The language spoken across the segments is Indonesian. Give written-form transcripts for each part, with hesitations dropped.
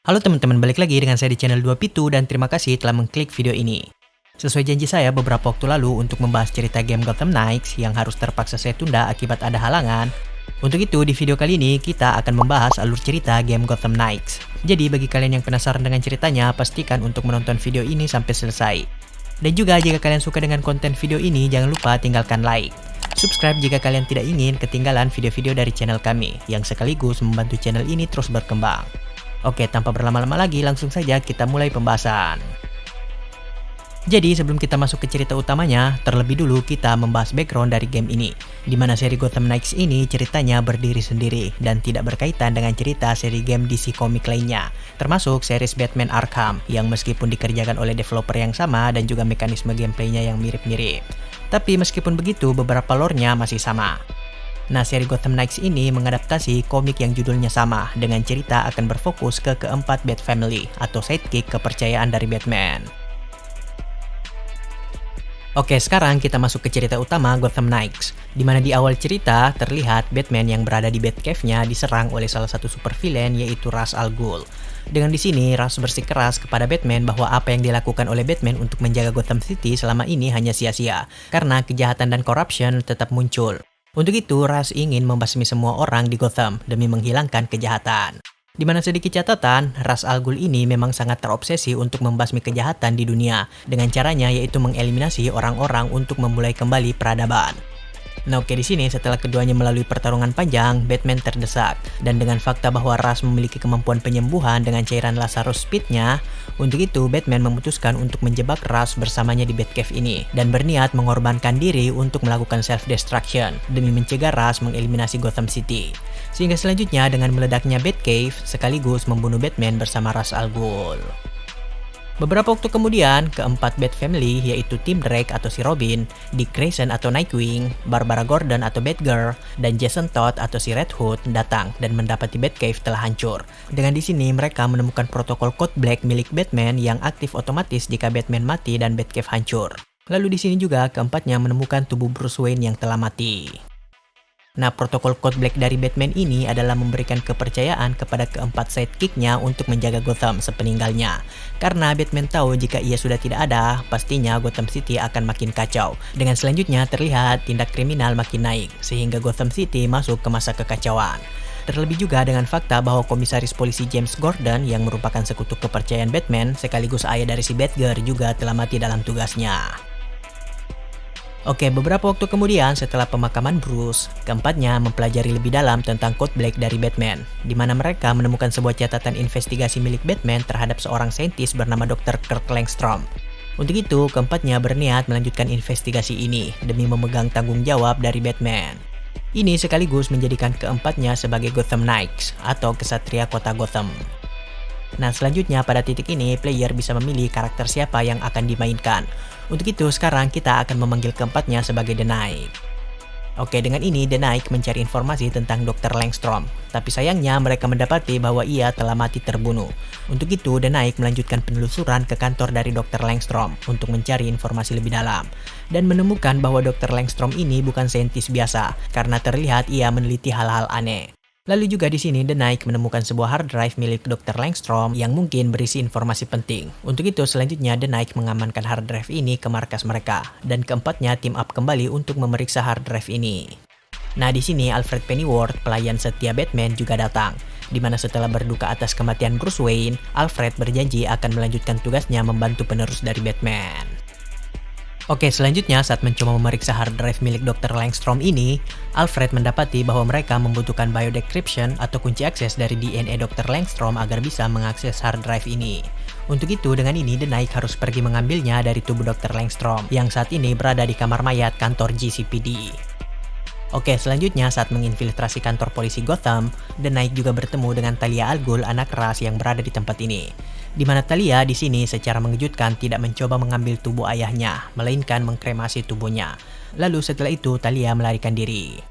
Halo teman-teman, balik lagi dengan saya di channel 2 Pitu dan terima kasih telah mengklik video ini. Sesuai janji saya beberapa waktu lalu untuk membahas cerita game Gotham Knights yang harus terpaksa saya tunda akibat ada halangan. Untuk itu, di video kali ini kita akan membahas alur cerita game Gotham Knights. Jadi bagi kalian yang penasaran dengan ceritanya, pastikan untuk menonton video ini sampai selesai. Dan juga jika kalian suka dengan konten video ini, jangan lupa tinggalkan like. Subscribe jika kalian tidak ingin ketinggalan video-video dari channel kami, yang sekaligus membantu channel ini terus berkembang. Oke, tanpa berlama-lama lagi, langsung saja kita mulai pembahasan. Jadi, sebelum kita masuk ke cerita utamanya, terlebih dulu kita membahas background dari game ini. Di mana seri Gotham Knights ini ceritanya berdiri sendiri dan tidak berkaitan dengan cerita seri game DC Comics lainnya, termasuk series Batman Arkham yang meskipun dikerjakan oleh developer yang sama dan juga mekanisme gameplaynya yang mirip-mirip. Tapi meskipun begitu, beberapa lore-nya masih sama. Nah, seri Gotham Knights ini mengadaptasi komik yang judulnya sama, dengan cerita akan berfokus ke keempat Bat Family atau sidekick kepercayaan dari Batman. Oke, sekarang kita masuk ke cerita utama Gotham Knights, di mana di awal cerita terlihat Batman yang berada di Batcave-nya diserang oleh salah satu supervillain yaitu Ra's al Ghul. Dengan di sini Ra's bersikeras kepada Batman bahwa apa yang dilakukan oleh Batman untuk menjaga Gotham City selama ini hanya sia-sia, karena kejahatan dan corruption tetap muncul. Untuk itu, Ra's ingin membasmi semua orang di Gotham demi menghilangkan kejahatan. Di mana sedikit catatan, Ra's al Ghul ini memang sangat terobsesi untuk membasmi kejahatan di dunia, dengan caranya yaitu mengeliminasi orang-orang untuk memulai kembali peradaban. Nah oke, di sini setelah keduanya melalui pertarungan panjang, Batman terdesak. Dan dengan fakta bahwa Ra's memiliki kemampuan penyembuhan dengan cairan Lazarus Speed-nya, untuk itu Batman memutuskan untuk menjebak Ra's bersamanya di Batcave ini dan berniat mengorbankan diri untuk melakukan self-destruction demi mencegah Ra's mengeliminasi Gotham City. Sehingga selanjutnya dengan meledaknya Batcave sekaligus membunuh Batman bersama Ra's al Ghul. Beberapa waktu kemudian, keempat Bat Family yaitu Tim Drake atau si Robin, Dick Grayson atau Nightwing, Barbara Gordon atau Batgirl, dan Jason Todd atau si Red Hood datang dan mendapati Batcave telah hancur. Dengan di sini mereka menemukan protokol Code Black milik Batman yang aktif otomatis jika Batman mati dan Batcave hancur. Lalu di sini juga keempatnya menemukan tubuh Bruce Wayne yang telah mati. Nah, protokol Code Black dari Batman ini adalah memberikan kepercayaan kepada keempat sidekick-nya untuk menjaga Gotham sepeninggalnya. Karena Batman tahu jika ia sudah tidak ada, pastinya Gotham City akan makin kacau. Dengan selanjutnya terlihat tindak kriminal makin naik, sehingga Gotham City masuk ke masa kekacauan. Terlebih juga dengan fakta bahwa komisaris polisi James Gordon yang merupakan sekutu kepercayaan Batman sekaligus ayah dari si Batgirl juga telah mati dalam tugasnya. Oke, beberapa waktu kemudian setelah pemakaman Bruce, keempatnya mempelajari lebih dalam tentang Code Black dari Batman, di mana mereka menemukan sebuah catatan investigasi milik Batman terhadap seorang saintis bernama Dr. Kirk Langstrom. Untuk itu, keempatnya berniat melanjutkan investigasi ini demi memegang tanggung jawab dari Batman. Ini sekaligus menjadikan keempatnya sebagai Gotham Knights atau kesatria kota Gotham. Nah, selanjutnya pada titik ini player bisa memilih karakter siapa yang akan dimainkan. Untuk itu sekarang kita akan memanggil keempatnya sebagai The Knight. Oke, dengan ini The Knight mencari informasi tentang Dr. Langstrom. Tapi sayangnya mereka mendapati bahwa ia telah mati terbunuh. Untuk itu The Knight melanjutkan penelusuran ke kantor dari Dr. Langstrom untuk mencari informasi lebih dalam. Dan menemukan bahwa Dr. Langstrom ini bukan saintis biasa karena terlihat ia meneliti hal-hal aneh. Lalu juga di sini The Knight menemukan sebuah hard drive milik Dr. Langstrom yang mungkin berisi informasi penting. Untuk itu selanjutnya The Knight mengamankan hard drive ini ke markas mereka dan keempatnya team up kembali untuk memeriksa hard drive ini. Nah, di sini Alfred Pennyworth, pelayan setia Batman juga datang. Di mana setelah berduka atas kematian Bruce Wayne, Alfred berjanji akan melanjutkan tugasnya membantu penerus dari Batman. Oke, selanjutnya saat mencoba memeriksa hard drive milik Dr. Langstrom ini, Alfred mendapati bahwa mereka membutuhkan biodecryption atau kunci akses dari DNA Dr. Langstrom agar bisa mengakses hard drive ini. Untuk itu, dengan ini The Knight harus pergi mengambilnya dari tubuh Dr. Langstrom yang saat ini berada di kamar mayat kantor GCPD. Oke, selanjutnya saat menginfiltrasi kantor polisi Gotham, The Knight juga bertemu dengan Talia al Ghul, anak Ra's yang berada di tempat ini. Di mana Talia di sini secara mengejutkan tidak mencoba mengambil tubuh ayahnya, melainkan mengkremasi tubuhnya. Lalu setelah itu Talia melarikan diri.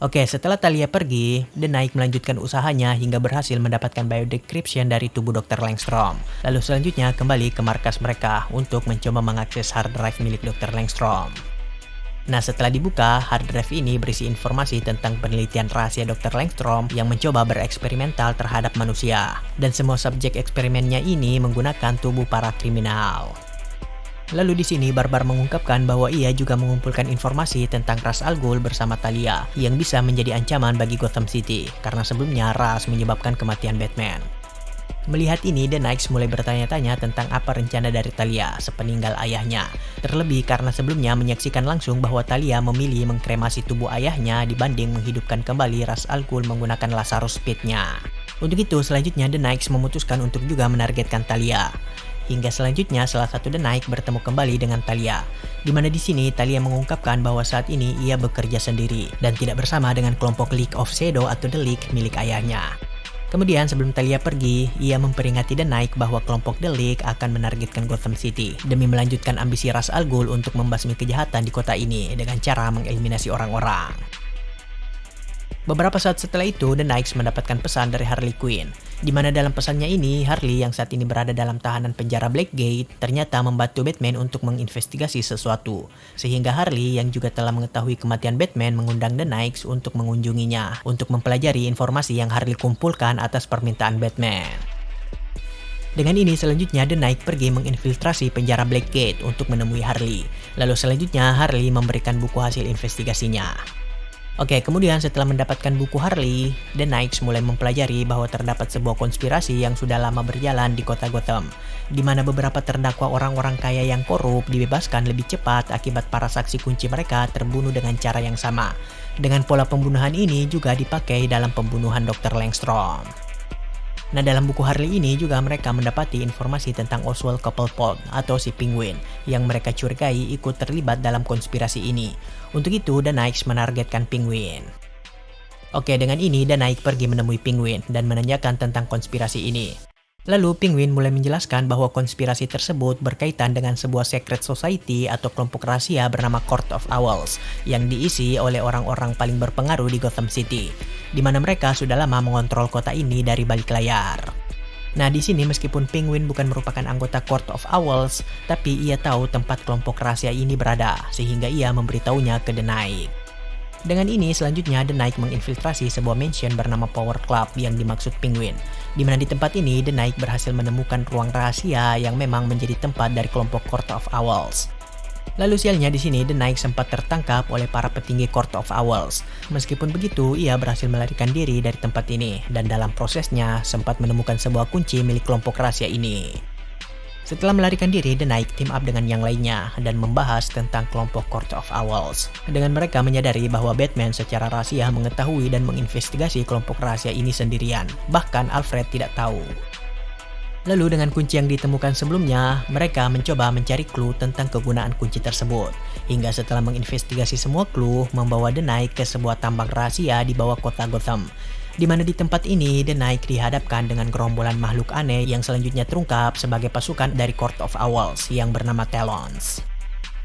Oke, setelah Talia pergi, The Knight melanjutkan usahanya hingga berhasil mendapatkan biodecryption dari tubuh Dr. Langstrom. Lalu selanjutnya kembali ke markas mereka untuk mencoba mengakses hard drive milik Dr. Langstrom. Nah, setelah dibuka, hard drive ini berisi informasi tentang penelitian rahasia Dr. Langstrom yang mencoba bereksperimental terhadap manusia. Dan semua subjek eksperimennya ini menggunakan tubuh para kriminal. Lalu di sini Barbar mengungkapkan bahwa ia juga mengumpulkan informasi tentang Ra's al Ghul bersama Talia yang bisa menjadi ancaman bagi Gotham City karena sebelumnya Ra's menyebabkan kematian Batman. Melihat ini, The Knights mulai bertanya-tanya tentang apa rencana dari Talia sepeninggal ayahnya. Terlebih karena sebelumnya menyaksikan langsung bahwa Talia memilih mengkremasi tubuh ayahnya dibanding menghidupkan kembali Ra's al Ghul menggunakan Lazarus Pit-nya. Untuk itu, selanjutnya The Knights memutuskan untuk juga menargetkan Talia. Hingga selanjutnya salah satu The Knight bertemu kembali dengan Talia. Di mana di sini Talia mengungkapkan bahwa saat ini ia bekerja sendiri dan tidak bersama dengan kelompok League of Shadow atau The League milik ayahnya. Kemudian sebelum Talia pergi, ia memperingati The Knight bahwa kelompok The League akan menargetkan Gotham City demi melanjutkan ambisi Ra's al Ghul untuk membasmi kejahatan di kota ini dengan cara mengeliminasi orang-orang. Beberapa saat setelah itu, The Knights mendapatkan pesan dari Harley Quinn, di mana dalam pesannya ini, Harley yang saat ini berada dalam tahanan penjara Blackgate ternyata membantu Batman untuk menginvestigasi sesuatu. Sehingga Harley yang juga telah mengetahui kematian Batman mengundang The Knights untuk mengunjunginya, untuk mempelajari informasi yang Harley kumpulkan atas permintaan Batman. Dengan ini selanjutnya The Knight pergi menginfiltrasi penjara Blackgate untuk menemui Harley. Lalu selanjutnya Harley memberikan buku hasil investigasinya. Oke, kemudian setelah mendapatkan buku Harley, The Knights mulai mempelajari bahwa terdapat sebuah konspirasi yang sudah lama berjalan di kota Gotham, di mana beberapa terdakwa orang-orang kaya yang korup dibebaskan lebih cepat akibat para saksi kunci mereka terbunuh dengan cara yang sama. Dengan pola pembunuhan ini juga dipakai dalam pembunuhan Dr. Langstrom. Nah, dalam buku Harley ini juga mereka mendapati informasi tentang Oswald Cobblepot atau si Penguin yang mereka curigai ikut terlibat dalam konspirasi ini. Untuk itu, The Knights menargetkan Penguin. Oke, dengan ini The Knight pergi menemui Penguin dan menanyakan tentang konspirasi ini. Lalu Penguin mulai menjelaskan bahwa konspirasi tersebut berkaitan dengan sebuah secret society atau kelompok rahasia bernama Court of Owls yang diisi oleh orang-orang paling berpengaruh di Gotham City, di mana mereka sudah lama mengontrol kota ini dari balik layar. Nah, di sini meskipun Penguin bukan merupakan anggota Court of Owls, tapi ia tahu tempat kelompok rahasia ini berada, sehingga ia memberitahunya ke The Knight. Dengan ini selanjutnya The Knight menginfiltrasi sebuah mansion bernama Power Club yang dimaksud Penguin, di mana di tempat ini The Knight berhasil menemukan ruang rahasia yang memang menjadi tempat dari kelompok Court of Owls. Lalu sialnya di sini The Knight sempat tertangkap oleh para petinggi Court of Owls. Meskipun begitu, ia berhasil melarikan diri dari tempat ini dan dalam prosesnya sempat menemukan sebuah kunci milik kelompok rahasia ini. Setelah melarikan diri, The Knight team up dengan yang lainnya dan membahas tentang kelompok Court of Owls. Dengan mereka menyadari bahwa Batman secara rahasia mengetahui dan menginvestigasi kelompok rahasia ini sendirian. Bahkan Alfred tidak tahu. Lalu dengan kunci yang ditemukan sebelumnya, mereka mencoba mencari clue tentang kegunaan kunci tersebut. Hingga setelah menginvestigasi semua clue, membawa The Knight ke sebuah tambang rahasia di bawah kota Gotham. Di mana di tempat ini The Knight dihadapkan dengan gerombolan makhluk aneh yang selanjutnya terungkap sebagai pasukan dari Court of Owls yang bernama Talons.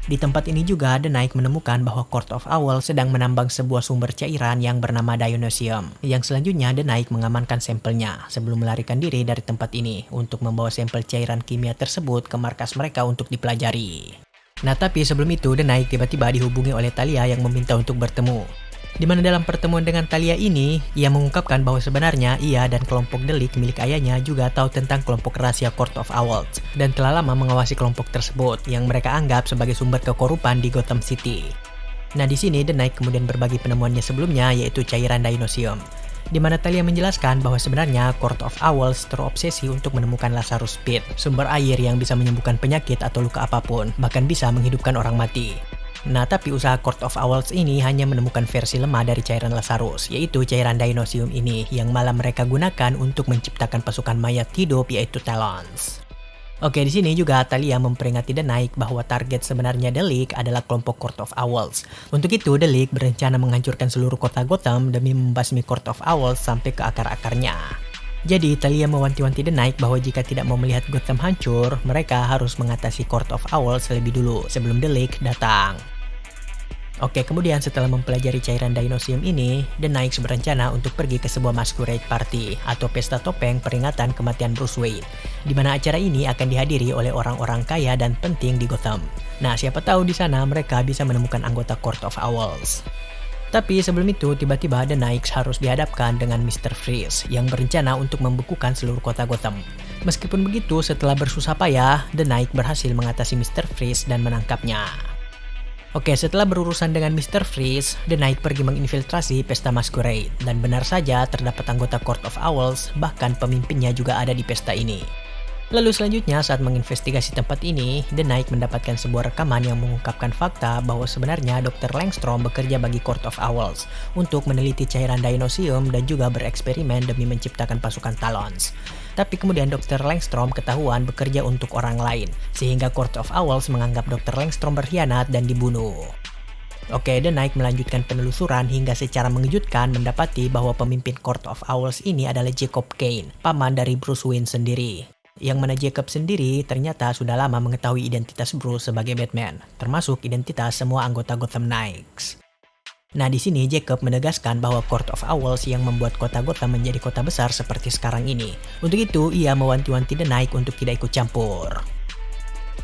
Di tempat ini juga The Knight menemukan bahwa Court of Owls sedang menambang sebuah sumber cairan yang bernama Dionysium, yang selanjutnya The Knight mengamankan sampelnya sebelum melarikan diri dari tempat ini untuk membawa sampel cairan kimia tersebut ke markas mereka untuk dipelajari. Nah, tapi sebelum itu The Knight tiba-tiba dihubungi oleh Talia yang meminta untuk bertemu. Di mana dalam pertemuan dengan Talia ini, ia mengungkapkan bahwa sebenarnya ia dan kelompok The League milik ayahnya juga tahu tentang kelompok rahasia Court of Owls dan telah lama mengawasi kelompok tersebut yang mereka anggap sebagai sumber kekorupan di Gotham City. Nah, di sini The Knight kemudian berbagi penemuannya sebelumnya yaitu cairan Dionysium, di mana Talia menjelaskan bahwa sebenarnya Court of Owls terobsesi untuk menemukan Lazarus Pit, sumber air yang bisa menyembuhkan penyakit atau luka apapun, bahkan bisa menghidupkan orang mati. Nah, tapi usaha Court of Owls ini hanya menemukan versi lemah dari cairan Lazarus, yaitu cairan Dionysium ini yang malah mereka gunakan untuk menciptakan pasukan mayat hidup yaitu Talons. Oke, di sini juga Talia memperingati The Knight bahwa target sebenarnya The League adalah kelompok Court of Owls. Untuk itu, The League berencana menghancurkan seluruh kota Gotham demi membasmi Court of Owls sampai ke akar-akarnya. Jadi, Talia mewanti-wanti The Knight bahwa jika tidak mau melihat Gotham hancur, mereka harus mengatasi Court of Owls lebih dulu sebelum The League datang. Oke, kemudian setelah mempelajari cairan dinosium ini, The Knights berencana untuk pergi ke sebuah masquerade party atau pesta topeng peringatan kematian Bruce Wayne, di mana acara ini akan dihadiri oleh orang-orang kaya dan penting di Gotham. Nah, siapa tahu di sana mereka bisa menemukan anggota Court of Owls. Tapi sebelum itu, tiba-tiba The Knights harus dihadapkan dengan Mr. Freeze yang berencana untuk membekukan seluruh kota Gotham. Meskipun begitu, setelah bersusah payah, The Knights berhasil mengatasi Mr. Freeze dan menangkapnya. Oke, setelah berurusan dengan Mr. Freeze, The Knight pergi menginfiltrasi pesta masquerade, dan benar saja terdapat anggota Court of Owls, bahkan pemimpinnya juga ada di pesta ini. Lalu selanjutnya saat menginvestigasi tempat ini, The Knight mendapatkan sebuah rekaman yang mengungkapkan fakta bahwa sebenarnya Dr. Langstrom bekerja bagi Court of Owls untuk meneliti cairan dinosium dan juga bereksperimen demi menciptakan pasukan Talons. Tapi kemudian Dr. Langstrom ketahuan bekerja untuk orang lain, sehingga Court of Owls menganggap Dr. Langstrom berkhianat dan dibunuh. Oke, The Knight melanjutkan penelusuran hingga secara mengejutkan mendapati bahwa pemimpin Court of Owls ini adalah Jacob Kane, paman dari Bruce Wayne sendiri. Yang mana Jacob sendiri ternyata sudah lama mengetahui identitas Bruce sebagai Batman, termasuk identitas semua anggota Gotham Knights. Nah, di sini Jacob menegaskan bahwa Court of Owls yang membuat kota Gotham menjadi kota besar seperti sekarang ini. Untuk itu, ia mewanti-wanti The Knight untuk tidak ikut campur.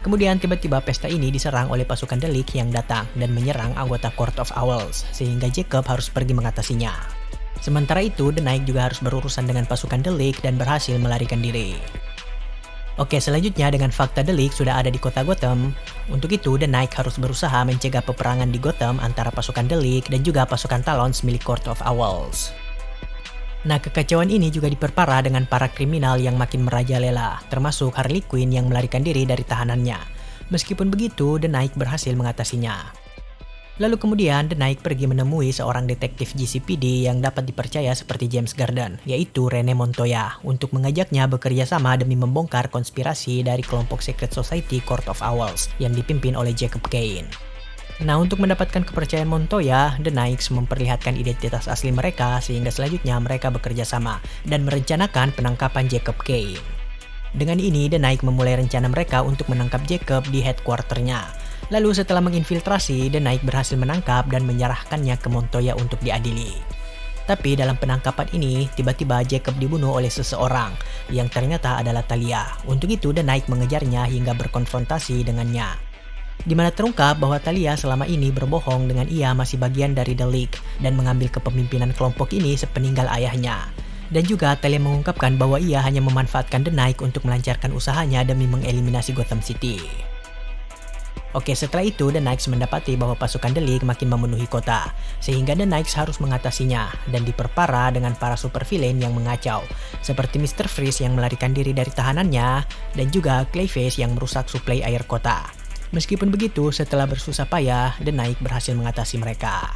Kemudian tiba-tiba pesta ini diserang oleh pasukan The League yang datang dan menyerang anggota Court of Owls, sehingga Jacob harus pergi mengatasinya. Sementara itu, The Knight juga harus berurusan dengan pasukan The League dan berhasil melarikan diri. Oke, selanjutnya dengan fakta The League sudah ada di kota Gotham, untuk itu The Knight harus berusaha mencegah peperangan di Gotham antara pasukan The League dan juga pasukan Talons milik Court of Owls. Nah, kekacauan ini juga diperparah dengan para kriminal yang makin merajalela, termasuk Harley Quinn yang melarikan diri dari tahanannya. Meskipun begitu, The Knight berhasil mengatasinya. Lalu kemudian The Knight pergi menemui seorang detektif GCPD yang dapat dipercaya seperti James Garden, yaitu Rene Montoya, untuk mengajaknya bekerja sama demi membongkar konspirasi dari kelompok Secret Society Court of Owls yang dipimpin oleh Jacob Kane. Nah, untuk mendapatkan kepercayaan Montoya, The Knights memperlihatkan identitas asli mereka sehingga selanjutnya mereka bekerja sama dan merencanakan penangkapan Jacob Kane. Dengan ini, The Knights memulai rencana mereka untuk menangkap Jacob di headquarter-nya. Lalu setelah menginfiltrasi, The Knight berhasil menangkap dan menyerahkannya ke Montoya untuk diadili. Tapi dalam penangkapan ini, tiba-tiba Jacob dibunuh oleh seseorang yang ternyata adalah Talia. Untuk itu, The Knight mengejarnya hingga berkonfrontasi dengannya. Di mana terungkap bahwa Talia selama ini berbohong dengan ia masih bagian dari The League dan mengambil kepemimpinan kelompok ini sepeninggal ayahnya. Dan juga Talia mengungkapkan bahwa ia hanya memanfaatkan The Knight untuk melancarkan usahanya demi mengeliminasi Gotham City. Oke, setelah itu The Knights mendapati bahwa pasukan The League makin memenuhi kota, sehingga The Knights harus mengatasinya dan diperparah dengan para supervillain yang mengacau, seperti Mr. Freeze yang melarikan diri dari tahanannya, dan juga Clayface yang merusak suplai air kota. Meskipun begitu, setelah bersusah payah, The Knights berhasil mengatasi mereka.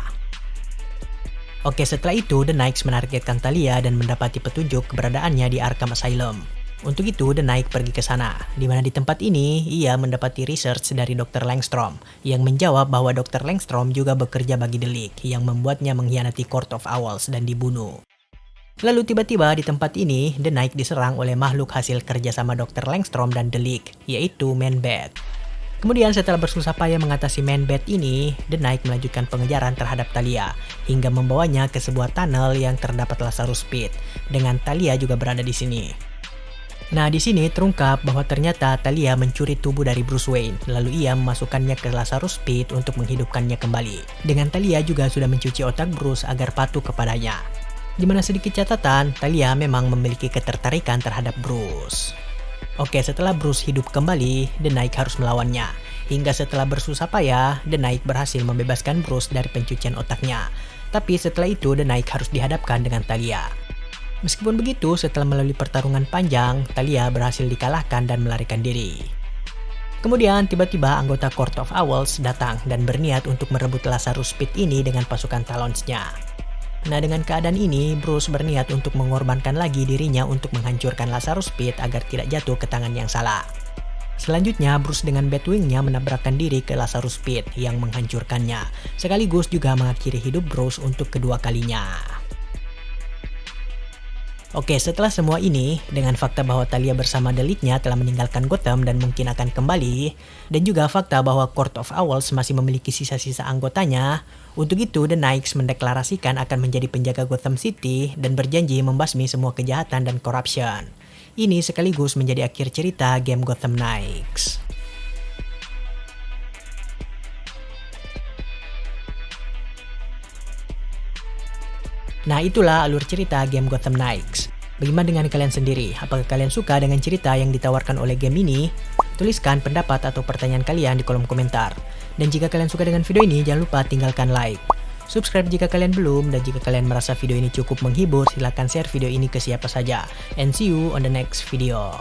Oke, setelah itu The Knights menargetkan Talia dan mendapati petunjuk keberadaannya di Arkham Asylum. Untuk itu, The Knight pergi ke sana, di mana di tempat ini ia mendapati research dari Dr. Langstrom yang menjawab bahwa Dr. Langstrom juga bekerja bagi The League yang membuatnya mengkhianati Court of Owls dan dibunuh. Lalu tiba-tiba di tempat ini, The Knight diserang oleh makhluk hasil kerjasama Dr. Langstrom dan The League, yaitu Man-Bat. Kemudian setelah bersusah payah mengatasi Man-Bat ini, The Knight melanjutkan pengejaran terhadap Talia hingga membawanya ke sebuah tunnel yang terdapat Lazarus Pit, dengan Talia juga berada di sini. Nah, di sini terungkap bahwa ternyata Talia mencuri tubuh dari Bruce Wayne, lalu ia memasukkannya ke Lazarus Pit untuk menghidupkannya kembali. Dengan Talia juga sudah mencuci otak Bruce agar patuh kepadanya. Di mana sedikit catatan, Talia memang memiliki ketertarikan terhadap Bruce. Oke, setelah Bruce hidup kembali, The Knight harus melawannya. Hingga setelah bersusah payah, The Knight berhasil membebaskan Bruce dari pencucian otaknya. Tapi setelah itu, The Knight harus dihadapkan dengan Talia. Meskipun begitu, setelah melalui pertarungan panjang, Talia berhasil dikalahkan dan melarikan diri. Kemudian tiba-tiba anggota Court of Owls datang dan berniat untuk merebut Lazarus Pit ini dengan pasukan Talons-nya. Nah, dengan keadaan ini, Bruce berniat untuk mengorbankan lagi dirinya untuk menghancurkan Lazarus Pit agar tidak jatuh ke tangan yang salah. Selanjutnya, Bruce dengan Batwing-nya menabrakkan diri ke Lazarus Pit yang menghancurkannya, sekaligus juga mengakhiri hidup Bruce untuk kedua kalinya. Oke, setelah semua ini, dengan fakta bahwa Talia bersama The League-nya telah meninggalkan Gotham dan mungkin akan kembali, dan juga fakta bahwa Court of Owls masih memiliki sisa-sisa anggotanya, untuk itu The Knights mendeklarasikan akan menjadi penjaga Gotham City dan berjanji membasmi semua kejahatan dan corruption. Ini sekaligus menjadi akhir cerita game Gotham Knights. Nah, itulah alur cerita game Gotham Knights. Bagaimana dengan kalian sendiri? Apakah kalian suka dengan cerita yang ditawarkan oleh game ini? Tuliskan pendapat atau pertanyaan kalian di kolom komentar. Dan jika kalian suka dengan video ini, jangan lupa tinggalkan like. Subscribe jika kalian belum, dan jika kalian merasa video ini cukup menghibur, silahkan share video ini ke siapa saja. And see you on the next video.